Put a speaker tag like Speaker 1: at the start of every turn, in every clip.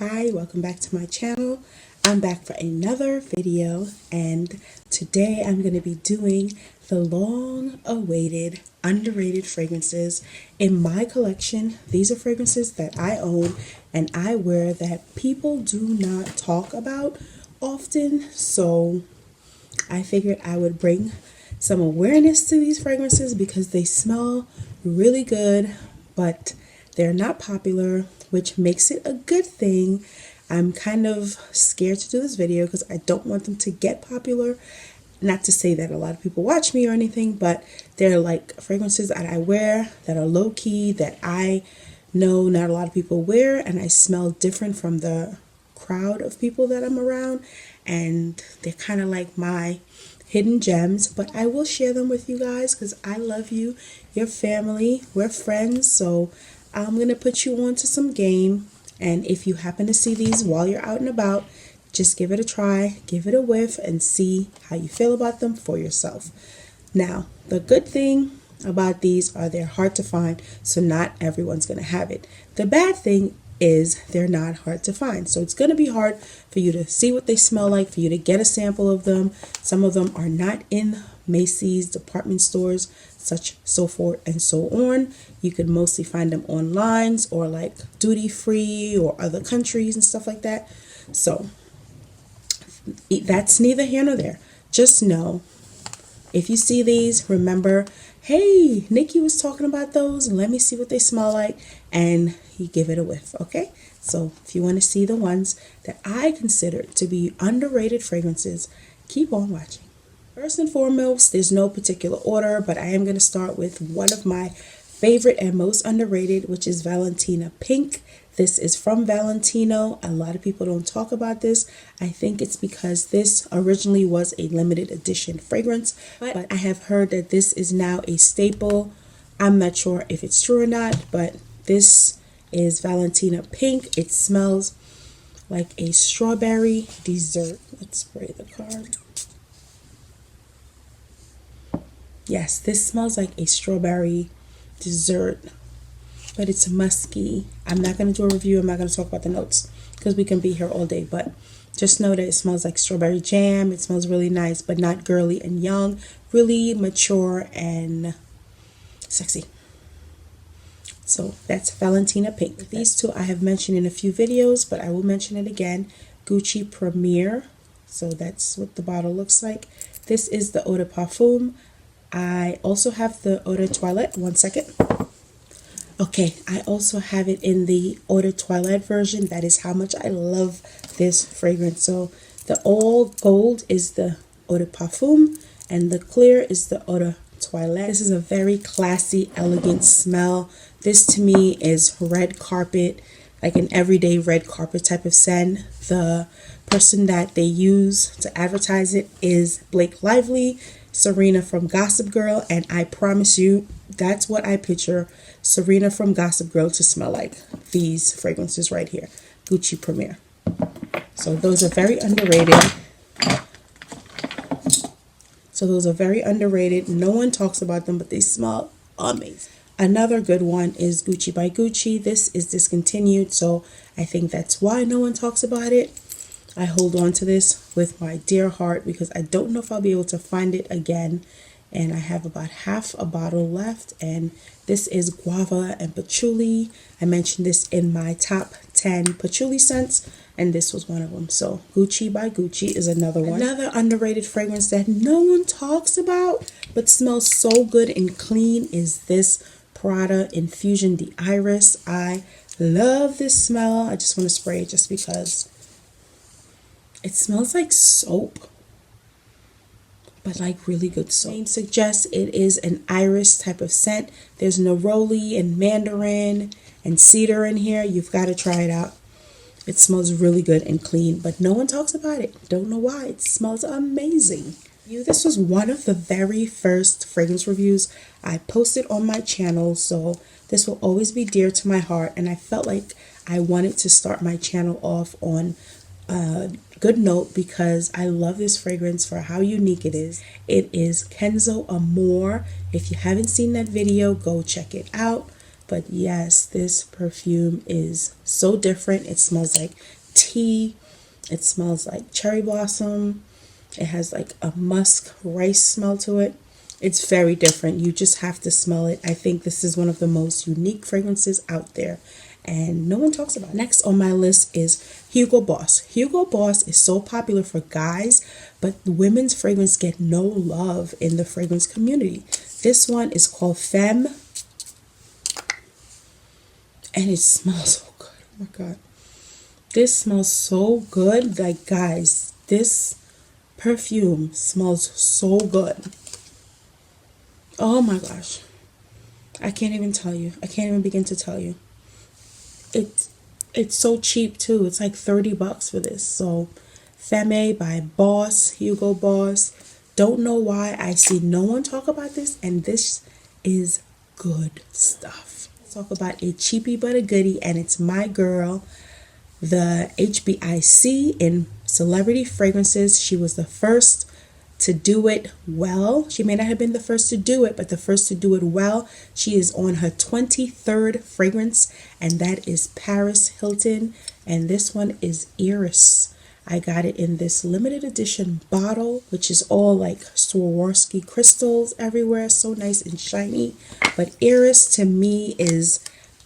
Speaker 1: Hi, welcome back to my channel. I'm back for another video, and today I'm going to be doing the long-awaited underrated fragrances in my collection. These are fragrances that I own and I wear that people do not talk about often, so I figured I would bring some awareness to these fragrances because they smell really good, but they're not popular, which makes it a good thing. I'm kind of scared to do this video because I don't want them to get popular. Not to say that a lot of people watch me or anything, but they're like fragrances that I wear that are low-key, that I know not a lot of people wear, and I smell different from the crowd of people that I'm around, and they're kind of like my hidden gems. But I will share them with you guys because I love you, your family, we're friends, so I'm gonna put you on to some game. And if you happen to see these while you're out and about, just give it a try, give it a whiff, and see how you feel about them for yourself. Now, the good thing about these are they're hard to find, so not everyone's gonna have it. The bad thing is they're not hard to find, so it's gonna be hard for you to see what they smell like, for you to get a sample of them. Some of them are not in Macy's department stores, so forth and so on. You could mostly find them online or like duty free or other countries and stuff like that. So that's neither here nor there. Just know, if you see these, remember, hey, Nikki was talking about those, let me see what they smell like, and you give it a whiff, okay? So if you want to see the ones that I consider to be underrated fragrances, keep on watching. First and foremost, there's no particular order, but I am going to start with one of my favorite and most underrated, which is Valentina Pink. This is from Valentino. A lot of people don't talk about this. I think it's because this originally was a limited edition fragrance, but I have heard that this is now a staple. I'm not sure if it's true or not, but this is Valentina Pink. It smells like a strawberry dessert. Let's spray the card. Yes, this smells like a strawberry dessert, but it's musky. I'm not going to do a review. I'm not going to talk about the notes because we can be here all day, but just know that it smells like strawberry jam. It smells really nice, but not girly and young, really mature and sexy. So that's Valentina Pink. These two I have mentioned in a few videos, but I will mention it again. Gucci Premier. So that's what the bottle looks like. This is the Eau de Parfum. I also have the Eau de Toilette. One second. Okay, I also have it in the Eau de Toilette version. That is how much I love this fragrance. So the all gold is the Eau de Parfum, and the clear is the Eau de Toilette. This is a very classy, elegant smell. This to me is red carpet, like an everyday red carpet type of scent. The person that they use to advertise it is Blake Lively, Serena from Gossip Girl, and I promise you that's what I picture Serena from Gossip Girl to smell like. These fragrances right here, Gucci Premier. So those are very underrated. No one talks about them, but they smell amazing. Another good one is Gucci by Gucci. This is discontinued, so I think that's why no one talks about it. I hold on to this with my dear heart because I don't know if I'll be able to find it again. And I have about half a bottle left. And this is guava and patchouli. I mentioned this in my top 10 patchouli scents, and this was one of them. So Gucci by Gucci is another one. Another underrated fragrance that no one talks about but smells so good and clean is this Prada Infusion de Iris. I love this smell. I just want to spray it just because it smells like soap, but like really good soap. Name suggests it is an iris type of scent. There's neroli and mandarin and cedar in here. You've got to try it out. It smells really good and clean, but no one talks about it. Don't know why. It smells amazing. This was one of the very first fragrance reviews I posted on my channel, so this will always be dear to my heart, and I felt like I wanted to start my channel off on a good note because I love this fragrance for how unique it is. It is Kenzo Amore. If you haven't seen that video, go check it out. But yes, this perfume is so different. It smells like tea. It smells like cherry blossom. It has like a musk rice smell to it. It's very different. You just have to smell it. I think this is one of the most unique fragrances out there, and no one talks about it. Next on my list is Hugo Boss. Hugo Boss is so popular for guys, but women's fragrance get no love in the fragrance community. This one is called Femme, and it smells so good. Oh my god. This smells so good. Like, guys, this perfume smells so good. Oh my gosh. I can't even tell you. I can't even begin to tell you. It's so cheap too. It's like $30 for this. So Femme by Boss, Hugo Boss. Don't know why I see no one talk about this, and this is good stuff. Let's talk about a cheapie but a goodie, and it's my girl, the HBIC in celebrity fragrances. She was the first to do it well. She may not have been the first to do it, but the first to do it well. She is on her 23rd fragrance, and that is Paris Hilton, and this one is HEIRESS. I got it in this limited edition bottle, which is all like Swarovski crystals everywhere, so nice and shiny. But HEIRESS to me is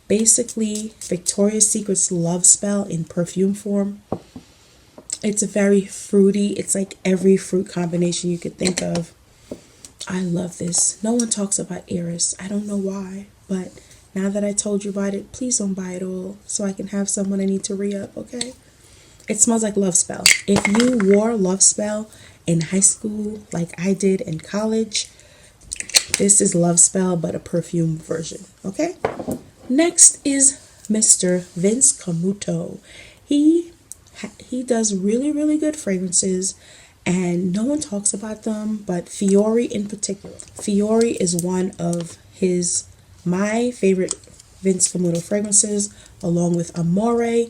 Speaker 1: basically Victoria's Secret's Love Spell in perfume form. It's very fruity. It's like every fruit combination you could think of. I love this. No one talks about HEIRESS. I don't know why, but now that I told you about it, please don't buy it all so I can have someone I need to re-up, okay? It smells like Love Spell. If you wore Love Spell in high school like I did in college, this is Love Spell but a perfume version, okay? Next is Mr. Vince Camuto. He does really good fragrances, and no one talks about them, but FIORI in particular. FIORI is one of my favorite Vince Camuto fragrances, along with Amore.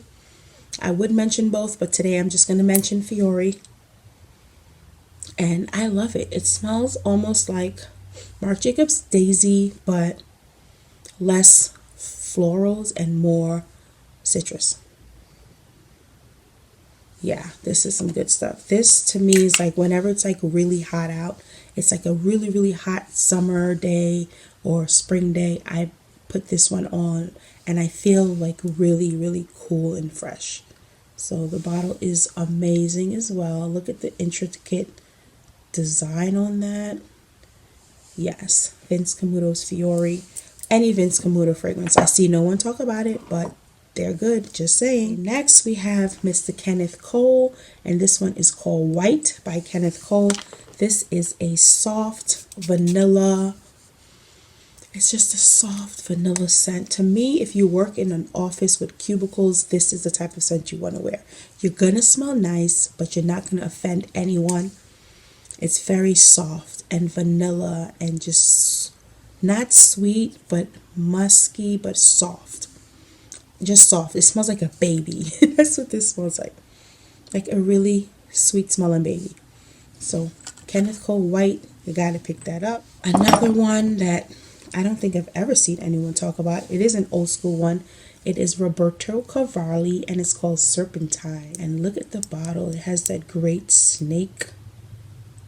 Speaker 1: I would mention both, but today I'm just going to mention FIORI. And I love it. It smells almost like Marc Jacobs Daisy, but less florals and more citrus. Yeah, this is some good stuff. This to me is like whenever it's like really hot out, it's like a really hot summer day or spring day, I put this one on and I feel like really cool and fresh. So the bottle is amazing as well. Look at the intricate design on that. Yes, Vince Camuto's FIORI. Any Vince Camuto fragrance. I see no one talk about it, but they're good, just saying. Next, we have Mr. Kenneth Cole, and this one is called White by Kenneth Cole. This is a soft vanilla. It's just a soft vanilla scent. To me, if you work in an office with cubicles, this is the type of scent you want to wear. You're going to smell nice, but you're not going to offend anyone. It's very soft and vanilla and just not sweet, but musky, but soft. Just soft. It smells like a baby. That's what this smells like. Like a really sweet smelling baby. So Kenneth Cole White, you gotta pick that up. Another one that I don't think I've ever seen anyone talk about. It is an old school one. It is Roberto Cavalli, and it's called Serpentine. And look at the bottle. It has that great snake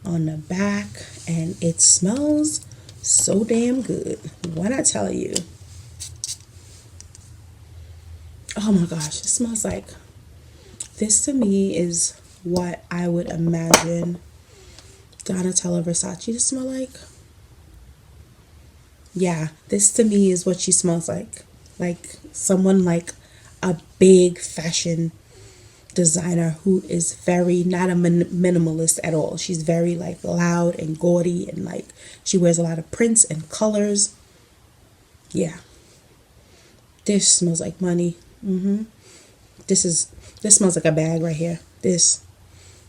Speaker 1: on the back, and it smells so damn good. What I tell you. Oh my gosh, it smells like, this to me is what I would imagine Donatella Versace to smell like. Yeah, this to me is what she smells like. Like someone like a big fashion designer who is very, not a minimalist at all. She's very like loud and gaudy, and like she wears a lot of prints and colors. Yeah. This smells like money. This smells like a bag right here. This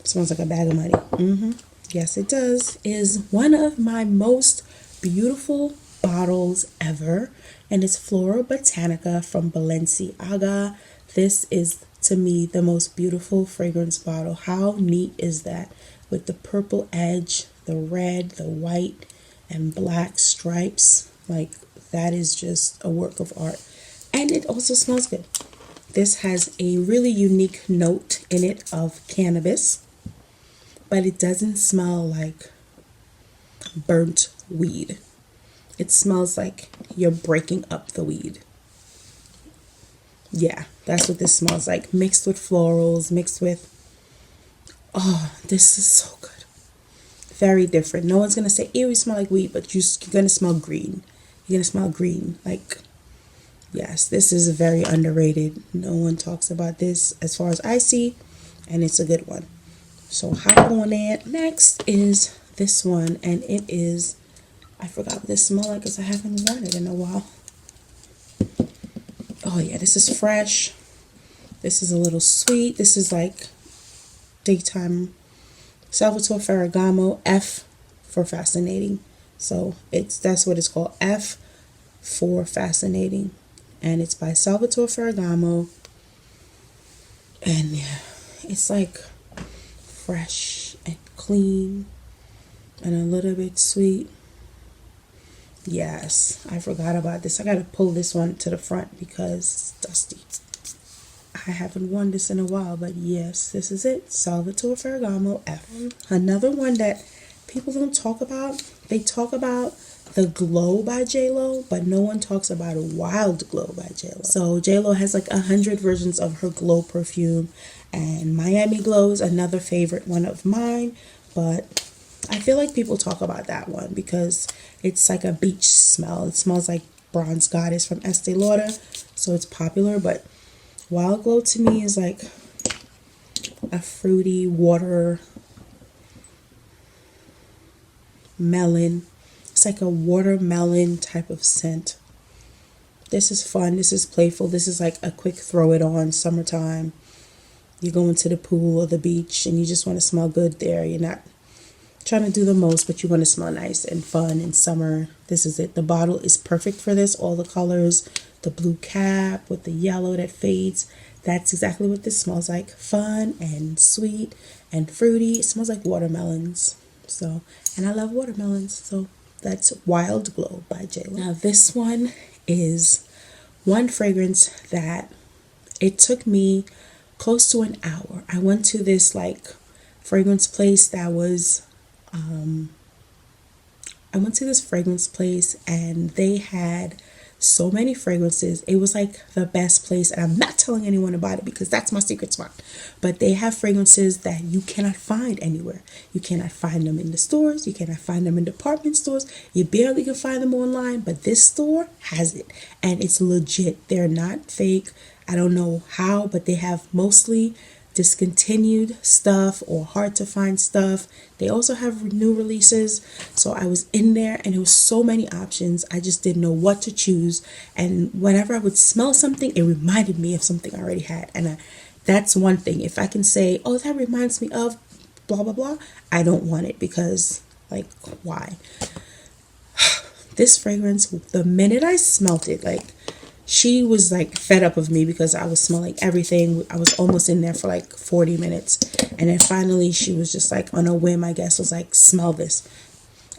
Speaker 1: smells like a bag of money. Yes, it does. Is one of my most beautiful bottles ever, and it's FLORABOTANICA from Balenciaga. This is to me the most beautiful fragrance bottle. How neat is that? With the purple edge, the red, the white, and black stripes. Like that is just a work of art. And it also smells good. This has a really unique note in it of cannabis, but it doesn't smell like burnt weed. It smells like you're breaking up the weed. Yeah, that's what this smells like. Mixed with florals, mixed with... Oh, this is so good. Very different. No one's going to say, ew, you smell like weed, but you're going to smell green. You're going to smell green. Like, yes, this is very underrated. No one talks about this as far as I see, and it's a good one. So hop on in. Next is this one, and it is... I forgot what this smells like because I haven't worn it in a while. Oh yeah, this is fresh. This is a little sweet. This is like daytime Salvatore Ferragamo, F for fascinating. So that's what it's called, F for fascinating. And it's by Salvatore Ferragamo. And yeah, it's like fresh and clean and a little bit sweet. Yes, I forgot about this. I gotta pull this one to the front because it's dusty. I haven't worn this in a while, but yes, this is it. Salvatore Ferragamo F. Another one that people don't talk about. They talk about the Glow by JLo, but no one talks about a Wild Glow by JLo. So JLo has like 100 versions of her Glow perfume, and Miami Glow is another favorite one of mine, but I feel like people talk about that one because it's like a beach smell. It smells like Bronze Goddess from Estee Lauder, so it's popular. But Wild Glow to me is like a fruity water melon. It's like a watermelon type of scent. This is fun. This is playful. This is like a quick throw it on summertime. You're going to the pool or the beach and you just want to smell good there. You're not trying to do the most, but you want to smell nice and fun in summer. This is it. The bottle is perfect for this. All the colors, the blue cap with the yellow that fades. That's exactly what this smells like. Fun and sweet and fruity. It smells like watermelons. So, and I love watermelons. So that's Wild Glow by JLo. Now this one is one fragrance that it took me close to an hour. I went to this like fragrance place that was I went to this fragrance place and they had so many fragrances. It was like the best place, and I'm not telling anyone about it because that's my secret spot. But they have fragrances that you cannot find anywhere. You cannot find them in the stores. You cannot find them in department stores. You barely can find them online, but this store has it and it's legit. They're not fake. I don't know how, but they have mostly discontinued stuff or hard to find stuff. They also have new releases. So I was in there and it was so many options. I just didn't know what to choose. And whenever I would smell something, it reminded me of something I already had. And that's one thing. If I can say, oh, that reminds me of blah, blah, blah, I don't want it because, like, why? This fragrance, the minute I smelt it, like, she was like fed up of me because I was smelling everything. I was almost in there for like 40 minutes. And then finally she was just like on a whim, I guess, was like, smell this.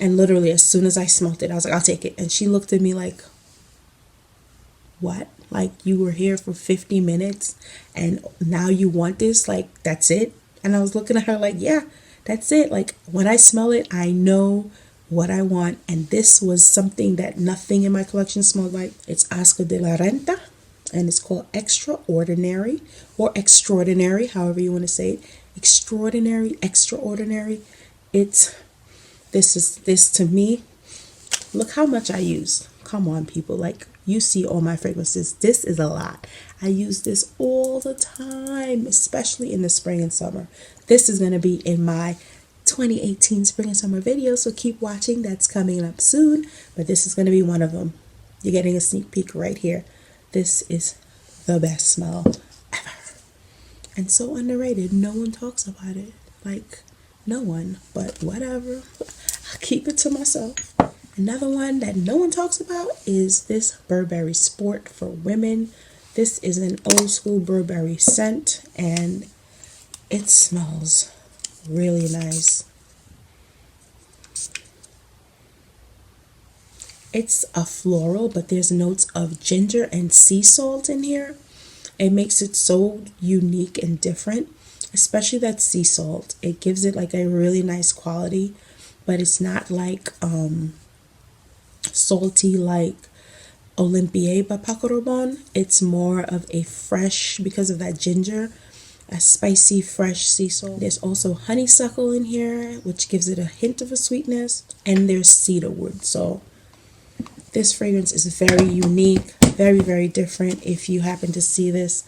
Speaker 1: And literally as soon as I smelled it, I was like, I'll take it. And she looked at me like, what? Like, you were here for 50 minutes and now you want this? Like, that's it? And I was looking at her like, yeah, that's it. Like, when I smell it, I know what I want. And this was something that nothing in my collection smelled like. It's Oscar de la Renta and it's called Extraordinary or Extraordinary, however you want to say it. Extraordinary, Extraordinary. This to me, look how much I use. Come on, people, like, you see all my fragrances. This is a lot. I use this all the time, especially in the spring and summer. This is going to be in my 2018 spring and summer video, so keep watching. That's coming up soon, but this is going to be one of them. You're getting a sneak peek right here. This is the best smell ever and so underrated. No one talks about it, like no one, but whatever, I'll keep it to myself. Another one that no one talks about is this Burberry Sport for women. This is an old school Burberry scent and it smells really nice. It's a floral, but there's notes of ginger and sea salt in here. It makes it so unique and different, especially that sea salt. It gives it like a really nice quality, but it's not like salty like Olympia by Paco Rabanne. It's more of a fresh, because of that ginger, a spicy fresh sea salt. There's also honeysuckle in here, which gives it a hint of a sweetness, and there's cedarwood. So this fragrance is very unique, very different. If you happen to see this,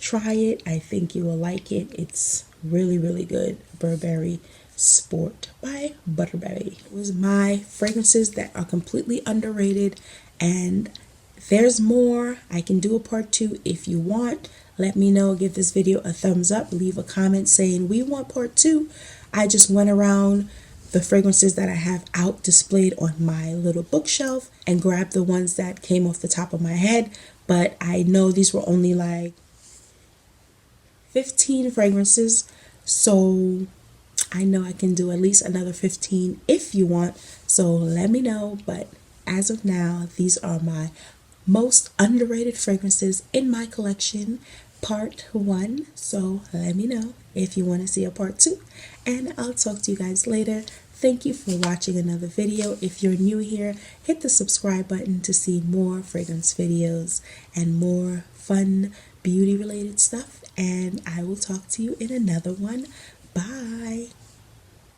Speaker 1: try it. I think you will like it. It's really good. Burberry Sport by Burberry. It was my fragrances that are completely underrated, and there's more. I can do a part 2 if you want. Let me know. Give this video a thumbs up. Leave a comment saying we want part 2. I just went around the fragrances that I have out displayed on my little bookshelf and grabbed the ones that came off the top of my head, but I know these were only like 15 fragrances, so I know I can do at least another 15 if you want, so let me know. But as of now, these are my most underrated fragrances in my collection, part 1. So let me know if you want to see a part 2, and I'll talk to you guys later. Thank you for watching another video. If you're new here, hit the subscribe button to see more fragrance videos and more fun beauty related stuff, and I will talk to you in another one. Bye.